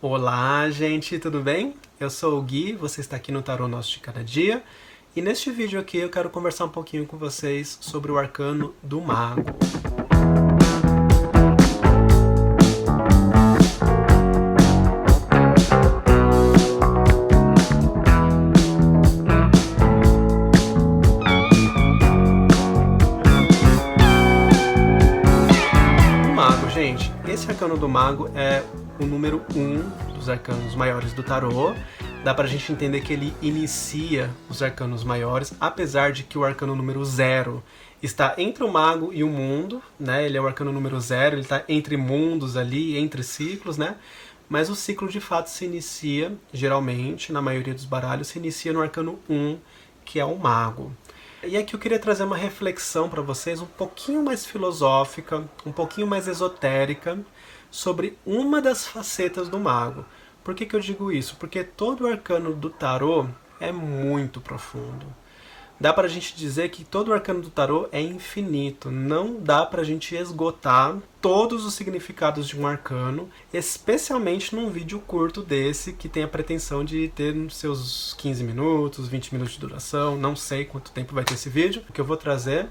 Olá, gente, tudo bem? Eu sou o Gui, você está aqui no Tarô Nosso de Cada Dia. E neste vídeo aqui eu quero conversar um pouquinho com vocês sobre o arcano do Mago. O Mago, gente, esse arcano do Mago é o número 1 dos arcanos maiores do tarô. Dá pra gente entender que ele inicia os arcanos maiores, apesar de que o arcano número 0 está entre o Mago e o Mundo, né? Ele é o arcano número 0, ele está entre mundos ali, entre ciclos, né? Mas o ciclo de fato se inicia, geralmente, na maioria dos baralhos, se inicia no arcano 1, que é o Mago. E aqui eu queria trazer uma reflexão para vocês um pouquinho mais filosófica, um pouquinho mais esotérica, sobre uma das facetas do Mago. Por que eu digo isso? Porque todo o arcano do tarô é muito profundo. Dá pra gente dizer que todo o arcano do tarô é infinito. Não dá pra gente esgotar todos os significados de um arcano, especialmente num vídeo curto desse, que tem a pretensão de ter seus 15 minutos, 20 minutos de duração. Não sei quanto tempo vai ter esse vídeo. O que eu vou trazer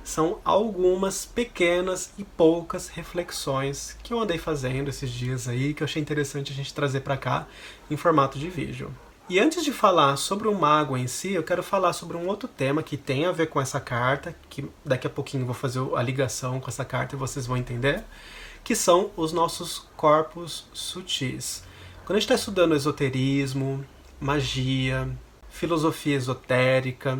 são algumas pequenas e poucas reflexões que eu andei fazendo esses dias aí, que eu achei interessante a gente trazer para cá em formato de vídeo. E antes de falar sobre o Mago em si, eu quero falar sobre um outro tema que tem a ver com essa carta, que daqui a pouquinho eu vou fazer a ligação com essa carta e vocês vão entender, que são os nossos corpos sutis. Quando a gente está estudando esoterismo, magia, filosofia esotérica,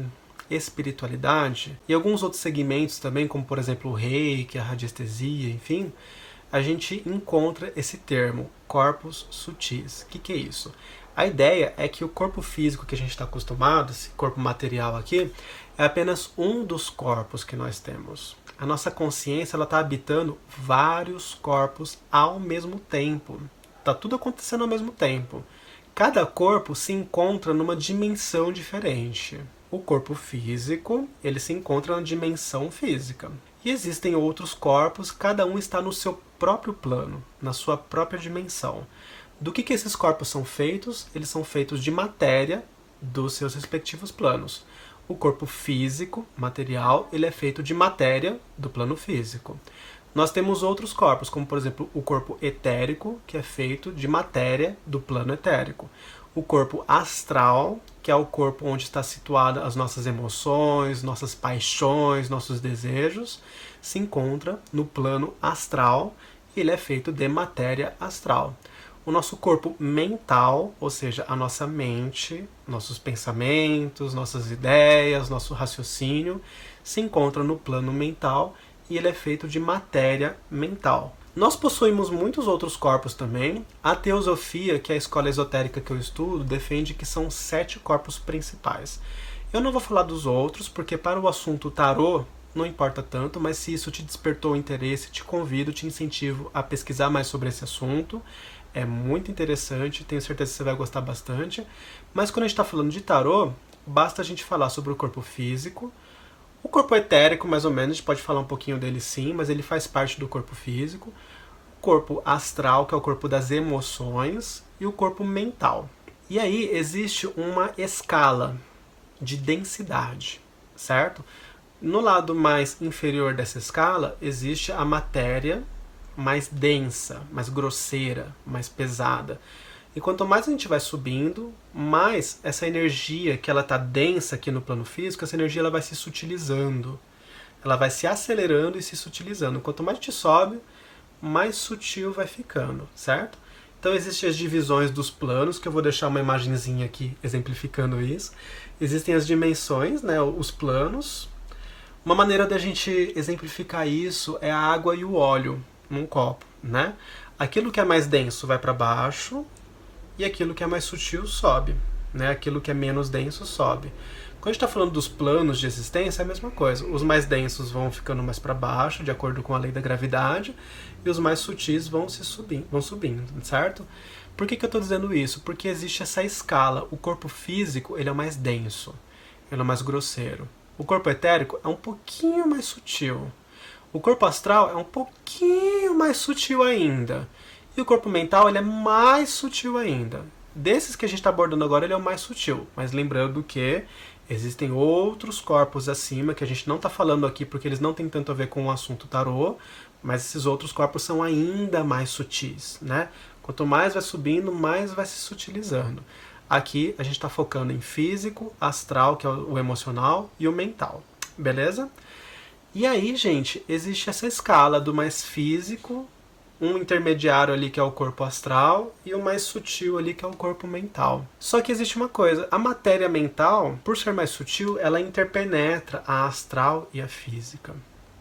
espiritualidade e alguns outros segmentos também, como por exemplo o reiki, a radiestesia, enfim, a gente encontra esse termo, corpos sutis. O que é isso? A ideia é que o corpo físico que a gente está acostumado, esse corpo material aqui, é apenas um dos corpos que nós temos. A nossa consciência está habitando vários corpos ao mesmo tempo. Está tudo acontecendo ao mesmo tempo. Cada corpo se encontra numa dimensão diferente. O corpo físico, ele se encontra na dimensão física. E existem outros corpos, cada um está no seu próprio plano, na sua própria dimensão. Do que esses corpos são feitos? Eles são feitos de matéria dos seus respectivos planos. O corpo físico, material, ele é feito de matéria do plano físico. Nós temos outros corpos, como por exemplo o corpo etérico, que é feito de matéria do plano etérico. O corpo astral, que é o corpo onde está situada as nossas emoções, nossas paixões, nossos desejos, se encontra no plano astral e ele é feito de matéria astral. O nosso corpo mental, ou seja, a nossa mente, nossos pensamentos, nossas ideias, nosso raciocínio, se encontra no plano mental e ele é feito de matéria mental. Nós possuímos muitos outros corpos também. A teosofia, que é a escola esotérica que eu estudo, defende que são 7 corpos principais. Eu não vou falar dos outros, porque para o assunto tarô não importa tanto, mas se isso te despertou interesse, te convido, te incentivo a pesquisar mais sobre esse assunto. É muito interessante, tenho certeza que você vai gostar bastante. Mas quando a gente está falando de tarô, basta a gente falar sobre o corpo físico. O corpo etérico, mais ou menos, a gente pode falar um pouquinho dele sim, mas ele faz parte do corpo físico. O corpo astral, que é o corpo das emoções, e o corpo mental. E aí existe uma escala de densidade, certo? No lado mais inferior dessa escala, existe a matéria mais densa, mais grosseira, mais pesada. E quanto mais a gente vai subindo, mais essa energia que ela está densa aqui no plano físico, essa energia ela vai se sutilizando. Ela vai se acelerando e se sutilizando. Quanto mais a gente sobe, mais sutil vai ficando, certo? Então existem as divisões dos planos, que eu vou deixar uma imagenzinha aqui exemplificando isso. Existem as dimensões, né, os planos. Uma maneira da gente exemplificar isso é a água e o óleo num copo, né? Aquilo que é mais denso vai para baixo, e aquilo que é mais sutil sobe, né? Aquilo que é menos denso sobe. Quando a gente está falando dos planos de existência, é a mesma coisa. Os mais densos vão ficando mais para baixo, de acordo com a lei da gravidade, e os mais sutis vão subindo, certo? Por que eu estou dizendo isso? Porque existe essa escala. O corpo físico ele é mais denso, ele é mais grosseiro. O corpo etérico é um pouquinho mais sutil. O corpo astral é um pouquinho mais sutil ainda. E o corpo mental, ele é mais sutil ainda. Desses que a gente está abordando agora, ele é o mais sutil. Mas lembrando que existem outros corpos acima, que a gente não está falando aqui porque eles não têm tanto a ver com o assunto tarô, mas esses outros corpos são ainda mais sutis, né? Quanto mais vai subindo, mais vai se sutilizando. Aqui a gente está focando em físico, astral, que é o emocional, e o mental. Beleza? E aí, gente, existe essa escala do mais físico, um intermediário ali que é o corpo astral e o mais sutil ali que é o corpo mental. Só que existe uma coisa, a matéria mental, por ser mais sutil, ela interpenetra a astral e a física.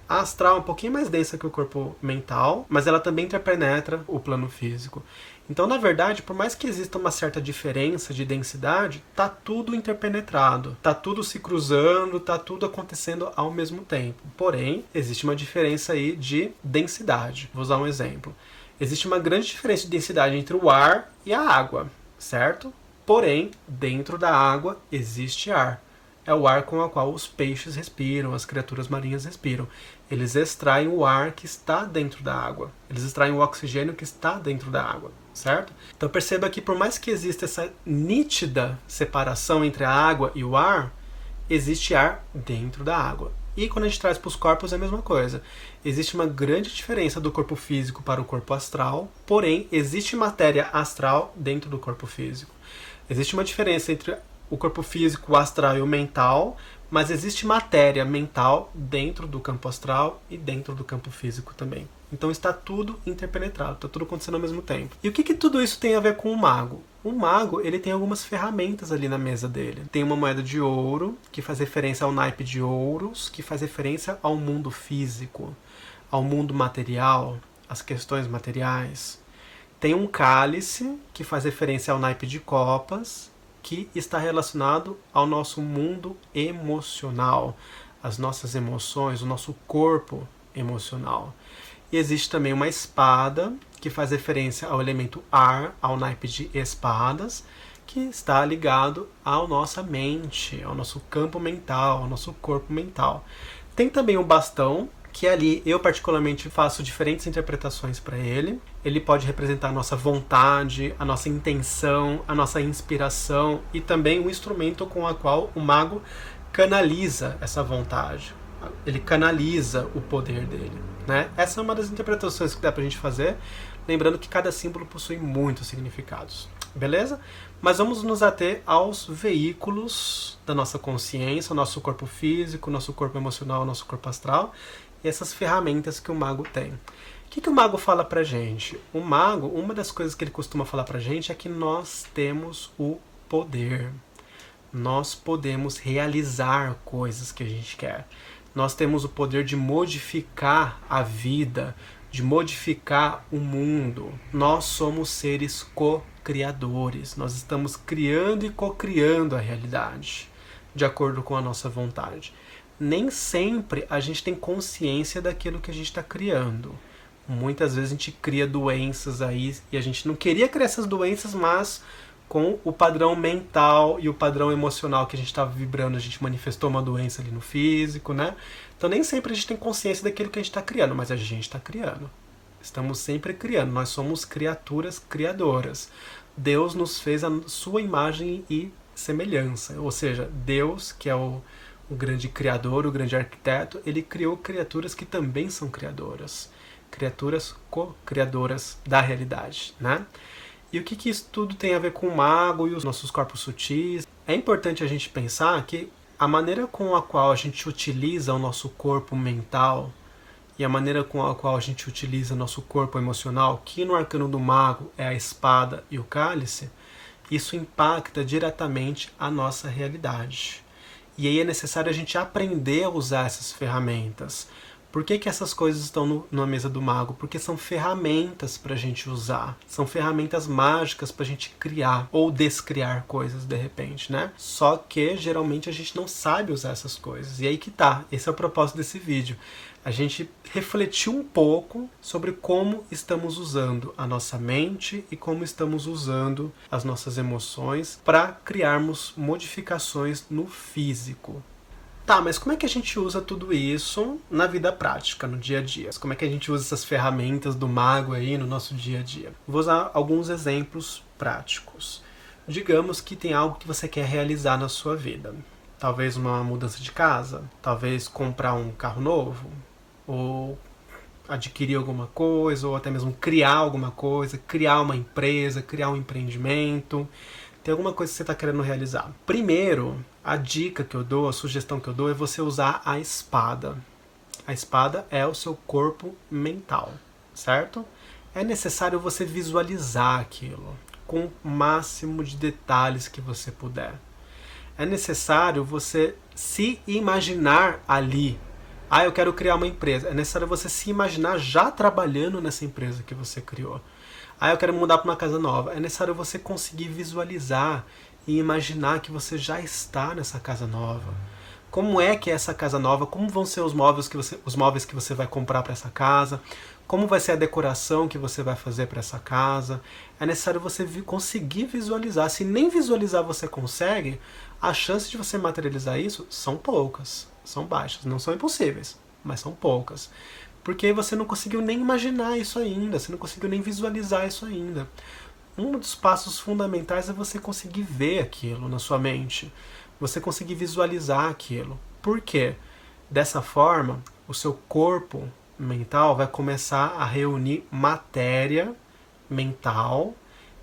A astral é um pouquinho mais densa que o corpo mental, mas ela também interpenetra o plano físico. Então, na verdade, por mais que exista uma certa diferença de densidade, tá tudo interpenetrado, tá tudo se cruzando, tá tudo acontecendo ao mesmo tempo. Porém, existe uma diferença aí de densidade. Vou usar um exemplo. Existe uma grande diferença de densidade entre o ar e a água, certo? Porém, dentro da água existe ar. É o ar com o qual os peixes respiram, as criaturas marinhas respiram. Eles extraem o ar que está dentro da água. Eles extraem o oxigênio que está dentro da água, certo? Então perceba que por mais que exista essa nítida separação entre a água e o ar, existe ar dentro da água. E quando a gente traz para os corpos é a mesma coisa. Existe uma grande diferença do corpo físico para o corpo astral, porém existe matéria astral dentro do corpo físico. Existe uma diferença entre o corpo físico, o astral e o mental, mas existe matéria mental dentro do campo astral e dentro do campo físico também. Então está tudo interpenetrado, está tudo acontecendo ao mesmo tempo. E o que tudo isso tem a ver com o mago? O mago, ele tem algumas ferramentas ali na mesa dele. Tem uma moeda de ouro, que faz referência ao naipe de ouros, que faz referência ao mundo físico, ao mundo material, às questões materiais. Tem um cálice, que faz referência ao naipe de copas, que está relacionado ao nosso mundo emocional, as nossas emoções, o nosso corpo emocional. E existe também uma espada, que faz referência ao elemento ar, ao naipe de espadas, que está ligado à nossa mente, ao nosso campo mental, ao nosso corpo mental. Tem também o bastão, que ali eu particularmente faço diferentes interpretações para ele. Ele pode representar a nossa vontade, a nossa intenção, a nossa inspiração e também o instrumento com o qual o mago canaliza essa vontade. Ele canaliza o poder dele, né? Essa é uma das interpretações que dá pra gente fazer, lembrando que cada símbolo possui muitos significados, beleza? Mas vamos nos ater aos veículos da nossa consciência, o nosso corpo físico, o nosso corpo emocional, o nosso corpo astral, e essas ferramentas que o mago tem. O que o mago fala pra gente? O mago, uma das coisas que ele costuma falar pra gente é que nós temos o poder. Nós podemos realizar coisas que a gente quer. Nós temos o poder de modificar a vida, de modificar o mundo. Nós somos seres co-criadores. Nós estamos criando e co-criando a realidade, de acordo com a nossa vontade. Nem sempre a gente tem consciência daquilo que a gente está criando. Muitas vezes a gente cria doenças aí e a gente não queria criar essas doenças, mas com o padrão mental e o padrão emocional que a gente estava vibrando, a gente manifestou uma doença ali no físico, né? Então nem sempre a gente tem consciência daquilo que a gente está criando, mas a gente está criando. Estamos sempre criando, nós somos criaturas criadoras. Deus nos fez a sua imagem e semelhança, ou seja, Deus, que é o grande criador, o grande arquiteto, ele criou criaturas que também são criadoras. Criaturas co-criadoras da realidade, né? E o que isso tudo tem a ver com o mago e os nossos corpos sutis? É importante a gente pensar que a maneira com a qual a gente utiliza o nosso corpo mental e a maneira com a qual a gente utiliza o nosso corpo emocional, que no arcano do mago é a espada e o cálice, isso impacta diretamente a nossa realidade. E aí é necessário a gente aprender a usar essas ferramentas. Por que essas coisas estão na mesa do mago? Porque são ferramentas para a gente usar. São ferramentas mágicas para a gente criar ou descriar coisas de repente, né? Só que geralmente a gente não sabe usar essas coisas. E aí que tá. Esse é o propósito desse vídeo. A gente refletir um pouco sobre como estamos usando a nossa mente e como estamos usando as nossas emoções para criarmos modificações no físico. Tá, mas como é que a gente usa tudo isso na vida prática, no dia a dia? Como é que a gente usa essas ferramentas do mago aí no nosso dia a dia? Vou usar alguns exemplos práticos. Digamos que tem algo que você quer realizar na sua vida. Talvez uma mudança de casa, talvez comprar um carro novo, ou adquirir alguma coisa, ou até mesmo criar alguma coisa, criar uma empresa, criar um empreendimento. Tem alguma coisa que você está querendo realizar. Primeiro, a dica que eu dou, a sugestão que eu dou é você usar a espada. A espada é o seu corpo mental, certo? É necessário você visualizar aquilo com o máximo de detalhes que você puder. É necessário você se imaginar ali. Ah, eu quero criar uma empresa. É necessário você se imaginar já trabalhando nessa empresa que você criou. Ah, eu quero mudar para uma casa nova. É necessário você conseguir visualizar e imaginar que você já está nessa casa nova. Como é que é essa casa nova? Como vão ser os móveis que você vai comprar para essa casa? Como vai ser a decoração que você vai fazer para essa casa? É necessário você conseguir visualizar. Se nem visualizar você consegue, as chances de você materializar isso são poucas, são baixas. Não são impossíveis, mas são poucas. Porque você não conseguiu nem imaginar isso ainda, você não conseguiu nem visualizar isso ainda. Um dos passos fundamentais é você conseguir ver aquilo na sua mente. Você conseguir visualizar aquilo. Por quê? Dessa forma, o seu corpo mental vai começar a reunir matéria mental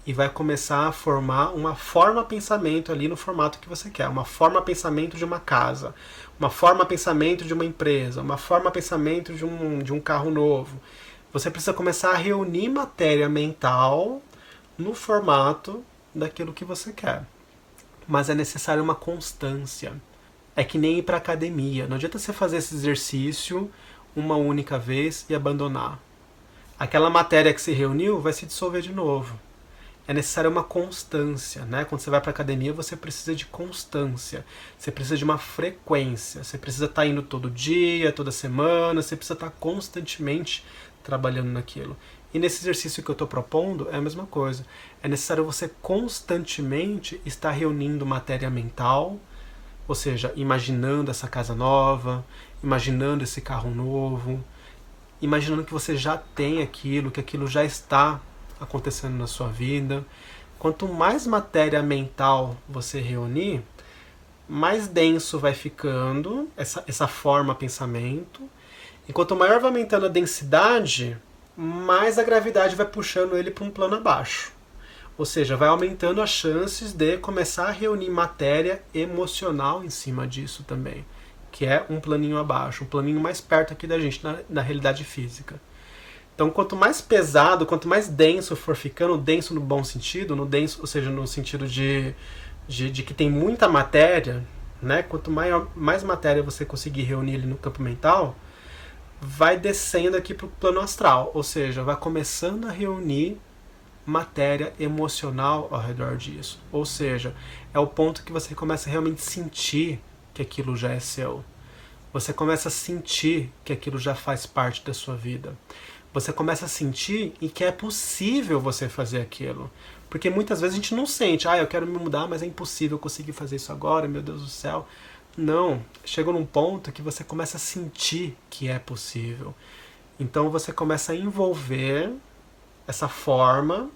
e vai começar a formar uma forma-pensamento ali no formato que você quer. Uma forma-pensamento de uma casa, uma forma-pensamento de uma empresa, uma forma-pensamento de um carro novo. Você precisa começar a reunir matéria mental no formato daquilo que você quer. Mas é necessário uma constância. É que nem ir para academia. Não adianta você fazer esse exercício uma única vez e abandonar. Aquela matéria que se reuniu vai se dissolver de novo. É necessária uma constância, né? Quando você vai para a academia, você precisa de constância. Você precisa de uma frequência. Você precisa estar indo todo dia, toda semana. Você precisa estar constantemente trabalhando naquilo. E nesse exercício que eu estou propondo é a mesma coisa. É necessário você constantemente estar reunindo matéria mental, ou seja, imaginando essa casa nova, imaginando esse carro novo, imaginando que você já tem aquilo, que aquilo já está acontecendo na sua vida. Quanto mais matéria mental você reunir, mais denso vai ficando essa forma pensamento. E quanto maior vai aumentando a densidade, mais a gravidade vai puxando ele para um plano abaixo. Ou seja, vai aumentando as chances de começar a reunir matéria emocional em cima disso também, que é um planinho abaixo, um planinho mais perto aqui da gente na realidade física. Então, quanto mais pesado, quanto mais denso for ficando, denso no bom sentido, no denso, ou seja, no sentido de que tem muita matéria, né? Quanto mais matéria você conseguir reunir ali no campo mental, vai descendo aqui para o plano astral, ou seja, vai começando a reunir matéria emocional ao redor disso. Ou seja, é o ponto que você começa a realmente sentir que aquilo já é seu. Você começa a sentir que aquilo já faz parte da sua vida. Você começa a sentir e que é possível você fazer aquilo. Porque muitas vezes a gente não sente, eu quero me mudar, mas é impossível conseguir fazer isso agora, meu Deus do céu. Não, chega num ponto que você começa a sentir que é possível. Então você começa a envolver essa forma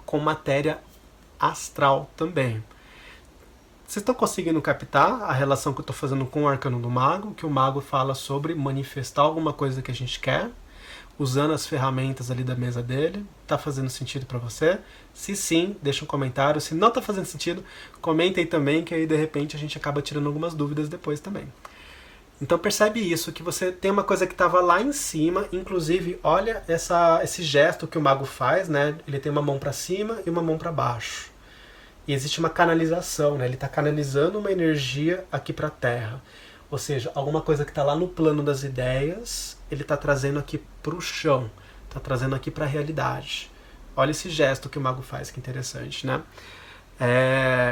com matéria astral também. Vocês estão conseguindo captar a relação que eu estou fazendo com o arcano do mago, que o mago fala sobre manifestar alguma coisa que a gente quer, usando as ferramentas ali da mesa dele? Tá fazendo sentido para você? Se sim, deixa um comentário. Se não tá fazendo sentido, comenta aí também, que aí de repente a gente acaba tirando algumas dúvidas depois também. Então percebe isso, que você tem uma coisa que estava lá em cima, inclusive olha esse gesto que o mago faz, né? Ele tem uma mão para cima e uma mão para baixo. E existe uma canalização, né? Ele está canalizando uma energia aqui para a Terra. Ou seja, alguma coisa que está lá no plano das ideias, ele está trazendo aqui para o chão, está trazendo aqui para a realidade. Olha esse gesto que o mago faz, que interessante, né?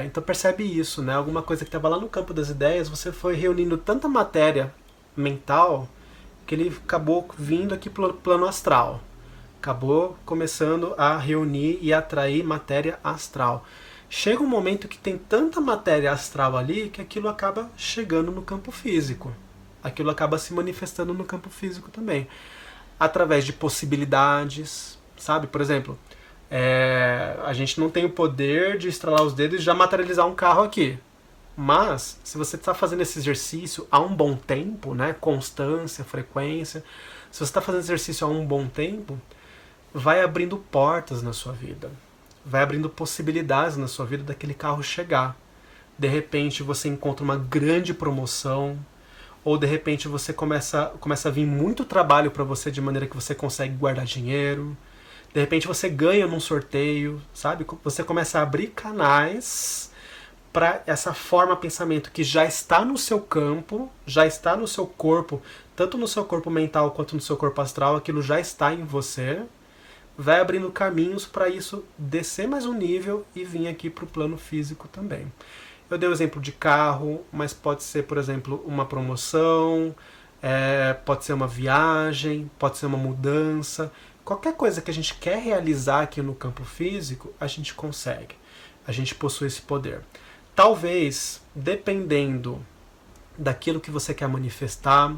Então percebe isso, né? Alguma coisa que estava lá no campo das ideias, você foi reunindo tanta matéria mental que ele acabou vindo aqui para o plano astral. Acabou começando a reunir e atrair matéria astral. chega um momento que tem tanta matéria astral ali que aquilo acaba chegando no campo físico. Aquilo acaba se manifestando no campo físico também. Através de possibilidades, sabe? Por exemplo, a gente não tem o poder de estralar os dedos e já materializar um carro aqui. Mas, se você está fazendo esse exercício há um bom tempo, né? Constância, frequência. Se você está fazendo exercício há um bom tempo, vai abrindo portas na sua vida. Vai abrindo possibilidades na sua vida daquele carro chegar. De repente você encontra uma grande promoção, ou de repente você começa a vir muito trabalho para você de maneira que você consegue guardar dinheiro. De repente você ganha num sorteio, sabe? Você começa a abrir canais para essa forma pensamento que já está no seu campo, já está no seu corpo, tanto no seu corpo mental quanto no seu corpo astral, aquilo já está em você, vai abrindo caminhos para isso descer mais um nível e vir aqui para o plano físico também. Eu dei o exemplo de carro, mas pode ser, por exemplo, uma promoção, pode ser uma viagem, pode ser uma mudança. Qualquer coisa que a gente quer realizar aqui no campo físico, a gente consegue. A gente possui esse poder. Talvez, dependendo daquilo que você quer manifestar,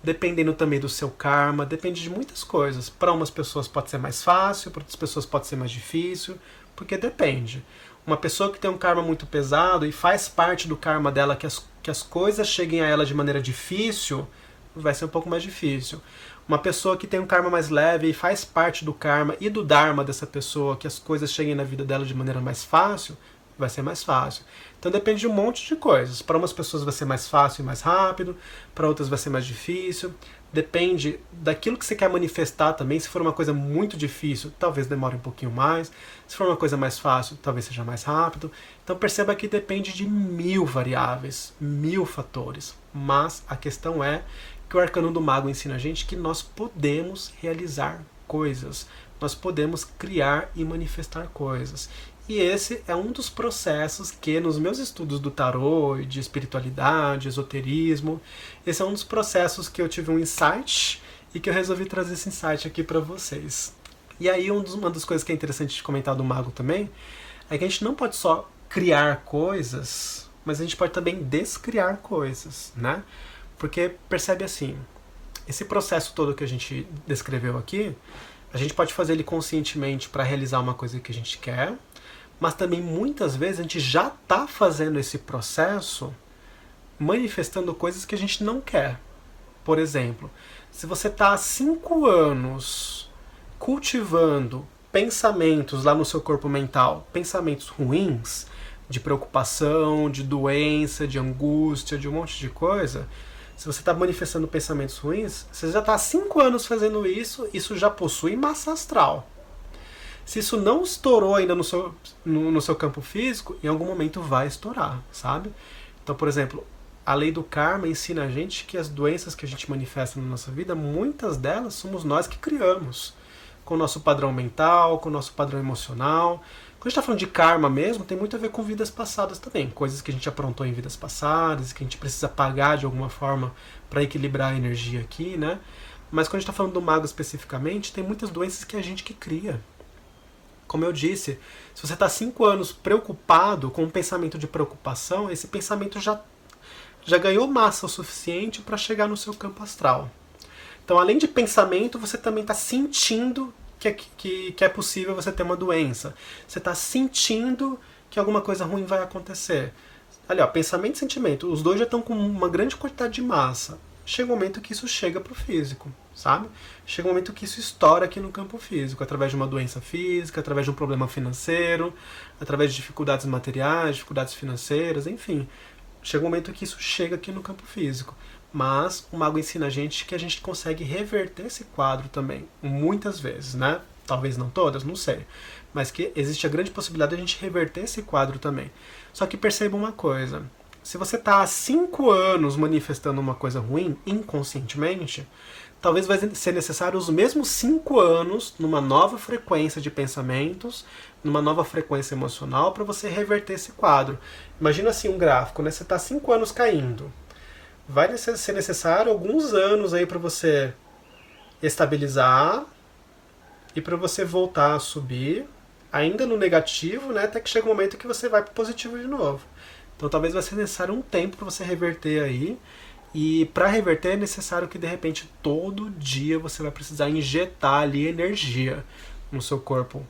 dependendo também do seu karma, depende de muitas coisas. Para umas pessoas pode ser mais fácil, para outras pessoas pode ser mais difícil, porque depende. Uma pessoa que tem um karma muito pesado e faz parte do karma dela que as coisas cheguem a ela de maneira difícil, vai ser um pouco mais difícil. Uma pessoa que tem um karma mais leve e faz parte do karma e do dharma dessa pessoa, que as coisas cheguem na vida dela de maneira mais fácil, vai ser mais fácil. Então depende de um monte de coisas. Para umas pessoas vai ser mais fácil e mais rápido, para outras vai ser mais difícil. Depende daquilo que você quer manifestar também. Se for uma coisa muito difícil, talvez demore um pouquinho mais. Se for uma coisa mais fácil, talvez seja mais rápido. Então perceba que depende de 1000 variáveis, 1000 fatores. Mas a questão é que o Arcano do Mago ensina a gente que nós podemos realizar coisas. Nós podemos criar e manifestar coisas. E esse é um dos processos que, nos meus estudos do tarô e de espiritualidade, esoterismo, esse é um dos processos que eu tive um insight e que eu resolvi trazer esse insight aqui para vocês. E aí uma das coisas que é interessante de comentar do mago também é que a gente não pode só criar coisas, mas a gente pode também descriar coisas, né? Porque percebe assim, esse processo todo que a gente descreveu aqui, a gente pode fazer ele conscientemente para realizar uma coisa que a gente quer, mas também muitas vezes a gente já está fazendo esse processo manifestando coisas que a gente não quer. Por exemplo, se você está há 5 anos cultivando pensamentos lá no seu corpo mental, pensamentos ruins, de preocupação, de doença, de angústia, de um monte de coisa, se você está manifestando pensamentos ruins, você já está há 5 anos fazendo isso, isso já possui massa astral. Se isso não estourou ainda no seu campo físico, em algum momento vai estourar, sabe? Então, por exemplo, a lei do karma ensina a gente que as doenças que a gente manifesta na nossa vida, muitas delas somos nós que criamos. Com o nosso padrão mental, com o nosso padrão emocional. Quando a gente está falando de karma mesmo, tem muito a ver com vidas passadas também. Coisas que a gente aprontou em vidas passadas, que a gente precisa pagar de alguma forma para equilibrar a energia aqui, né? Mas quando a gente está falando do mago especificamente, tem muitas doenças que é a gente que cria. Como eu disse, se você está 5 anos preocupado com um pensamento de preocupação, esse pensamento já ganhou massa o suficiente para chegar no seu campo astral. Então, além de pensamento, você também está sentindo que é possível você ter uma doença. Você está sentindo que alguma coisa ruim vai acontecer. Ali, ó, pensamento e sentimento, os dois já estão com uma grande quantidade de massa. Chega um momento que isso chega para o físico, sabe? Chega um momento que isso estoura aqui no campo físico, através de uma doença física, através de um problema financeiro, através de dificuldades materiais, dificuldades financeiras, enfim. Chega um momento que isso chega aqui no campo físico. Mas o mago ensina a gente que a gente consegue reverter esse quadro também, muitas vezes, né? Talvez não todas, não sei. Mas que existe a grande possibilidade de a gente reverter esse quadro também. Só que perceba uma coisa. Se você está há 5 anos manifestando uma coisa ruim, inconscientemente, talvez vai ser necessário os mesmos 5 anos numa nova frequência de pensamentos, numa nova frequência emocional, para você reverter esse quadro. Imagina assim um gráfico, né? Você está 5 anos caindo. Vai ser necessário alguns anos aí para você estabilizar e para você voltar a subir, ainda no negativo, né, até que chega um momento que você vai para o positivo de novo. Então talvez vai ser necessário um tempo para você reverter aí. E para reverter é necessário que de repente todo dia você vai precisar injetar ali energia no seu corpo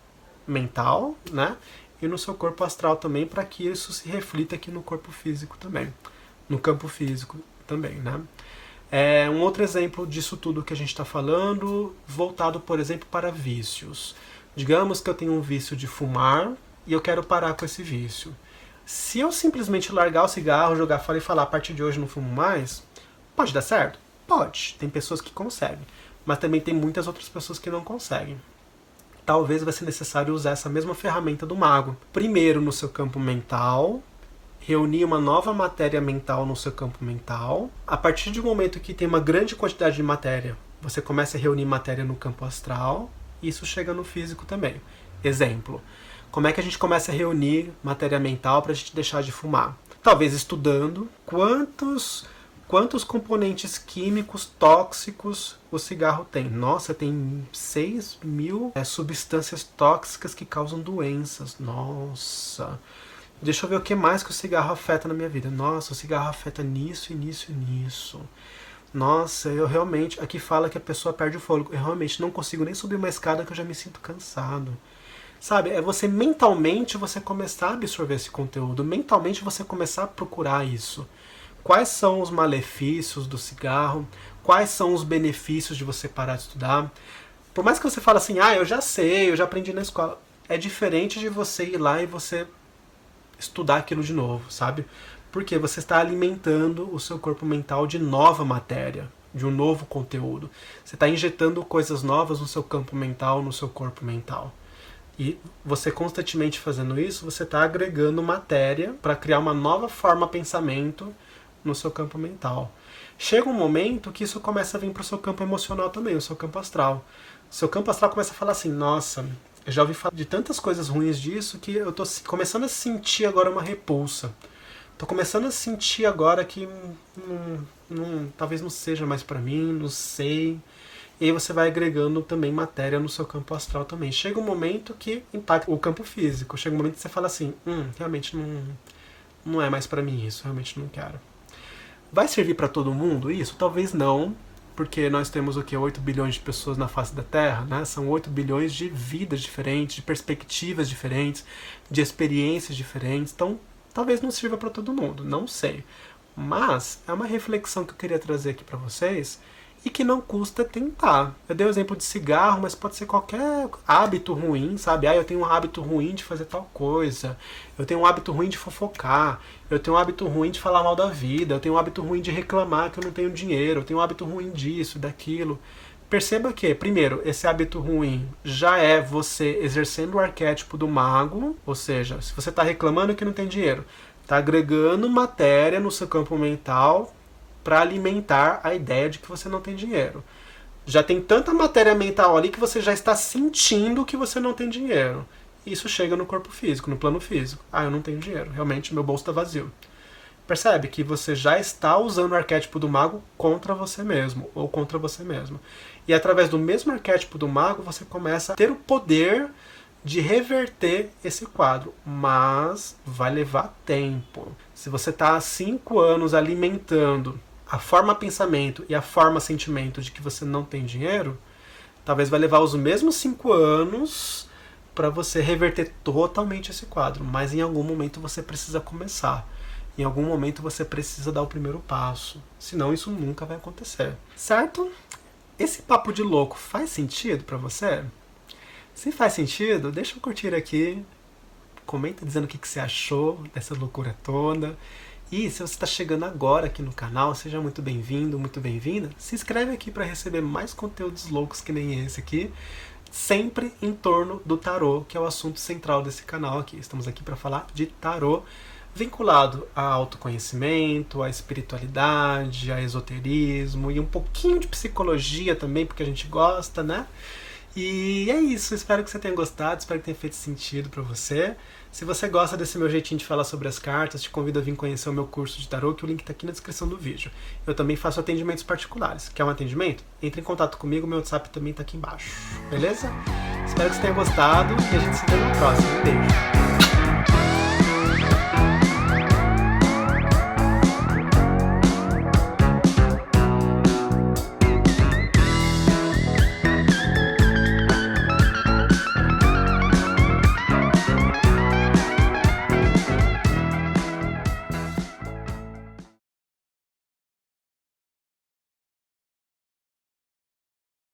mental, né? E no seu corpo astral também, para que isso se reflita aqui no corpo físico também, no campo físico também, né? Um outro exemplo disso tudo que a gente está falando, voltado, por exemplo, para vícios. Digamos que eu tenho um vício de fumar e eu quero parar com esse vício. Se eu simplesmente largar o cigarro, jogar fora e falar, a partir de hoje não fumo mais, pode dar certo? Pode. Tem pessoas que conseguem. Mas também tem muitas outras pessoas que não conseguem. Talvez vai ser necessário usar essa mesma ferramenta do mago. Primeiro no seu campo mental, reunir uma nova matéria mental no seu campo mental. A partir de um momento que tem uma grande quantidade de matéria, você começa a reunir matéria no campo astral, e isso chega no físico também. Exemplo, como é que a gente começa a reunir matéria mental para a gente deixar de fumar? Talvez estudando quantos componentes químicos tóxicos o cigarro tem. Nossa, tem 6.000 substâncias tóxicas que causam doenças. Nossa. Deixa eu ver o que mais que o cigarro afeta na minha vida. Nossa, o cigarro afeta nisso, e nisso, e nisso. Nossa, eu realmente... Aqui fala que a pessoa perde o fôlego. Eu realmente não consigo nem subir uma escada que eu já me sinto cansado. Sabe, é você mentalmente você começar a absorver esse conteúdo. Mentalmente você começar a procurar isso. Quais são os malefícios do cigarro? Quais são os benefícios de você parar de estudar? Por mais que você fale assim, eu já sei, eu já aprendi na escola. É diferente de você ir lá e você estudar aquilo de novo, sabe? Porque você está alimentando o seu corpo mental de nova matéria, de um novo conteúdo. Você está injetando coisas novas no seu campo mental, no seu corpo mental. E você constantemente fazendo isso, você está agregando matéria para criar uma nova forma de pensamento no seu campo mental. Chega um momento que isso começa a vir para o seu campo emocional também, o seu campo astral. O seu campo astral começa a falar assim, nossa, eu já ouvi falar de tantas coisas ruins disso que eu estou começando a sentir agora uma repulsa. Estou começando a sentir agora que talvez não seja mais para mim, não sei. E aí você vai agregando também matéria no seu campo astral também. Chega um momento que impacta o campo físico. Chega um momento que você fala assim, realmente não é mais para mim isso, realmente não quero. Vai servir para todo mundo isso? Talvez não, porque nós temos 8 bilhões de pessoas na face da Terra, né? São 8 bilhões de vidas diferentes, de perspectivas diferentes, de experiências diferentes. Então, talvez não sirva para todo mundo, não sei. Mas é uma reflexão que eu queria trazer aqui para vocês e que não custa tentar. Eu dei o exemplo de cigarro, mas pode ser qualquer hábito ruim, sabe? Eu tenho um hábito ruim de fazer tal coisa, eu tenho um hábito ruim de fofocar, eu tenho um hábito ruim de falar mal da vida, eu tenho um hábito ruim de reclamar que eu não tenho dinheiro, eu tenho um hábito ruim disso, daquilo. Perceba que, primeiro, esse hábito ruim já é você exercendo o arquétipo do mago, ou seja, se você está reclamando que não tem dinheiro, está agregando matéria no seu campo mental para alimentar a ideia de que você não tem dinheiro. Já tem tanta matéria mental ali que você já está sentindo que você não tem dinheiro. Isso chega no corpo físico, no plano físico. Eu não tenho dinheiro, realmente meu bolso está vazio. Percebe que você já está usando o arquétipo do mago contra você mesmo, ou contra você mesma. E através do mesmo arquétipo do mago, você começa a ter o poder de reverter esse quadro, mas vai levar tempo. Se você está há 5 anos alimentando a forma pensamento e a forma sentimento de que você não tem dinheiro, talvez vai levar os mesmos 5 anos para você reverter totalmente esse quadro, mas em algum momento você precisa começar. Em algum momento você precisa dar o primeiro passo, senão isso nunca vai acontecer. Certo? Esse papo de louco faz sentido para você? Se faz sentido, deixa eu curtir aqui, comenta dizendo o que você achou dessa loucura toda. E se você está chegando agora aqui no canal, seja muito bem-vindo, muito bem-vinda. Se inscreve aqui para receber mais conteúdos loucos que nem esse aqui, sempre em torno do tarô, que é o assunto central desse canal aqui. Estamos aqui para falar de tarô, vinculado a autoconhecimento, a espiritualidade, a esoterismo e um pouquinho de psicologia também, porque a gente gosta, né? E é isso, espero que você tenha gostado, espero que tenha feito sentido pra você. Se você gosta desse meu jeitinho de falar sobre as cartas, te convido a vir conhecer o meu curso de tarô, que o link tá aqui na descrição do vídeo. Eu também faço atendimentos particulares. Quer um atendimento? Entre em contato comigo, meu WhatsApp também tá aqui embaixo. Beleza? Espero que você tenha gostado e a gente se vê na próxima. Um beijo!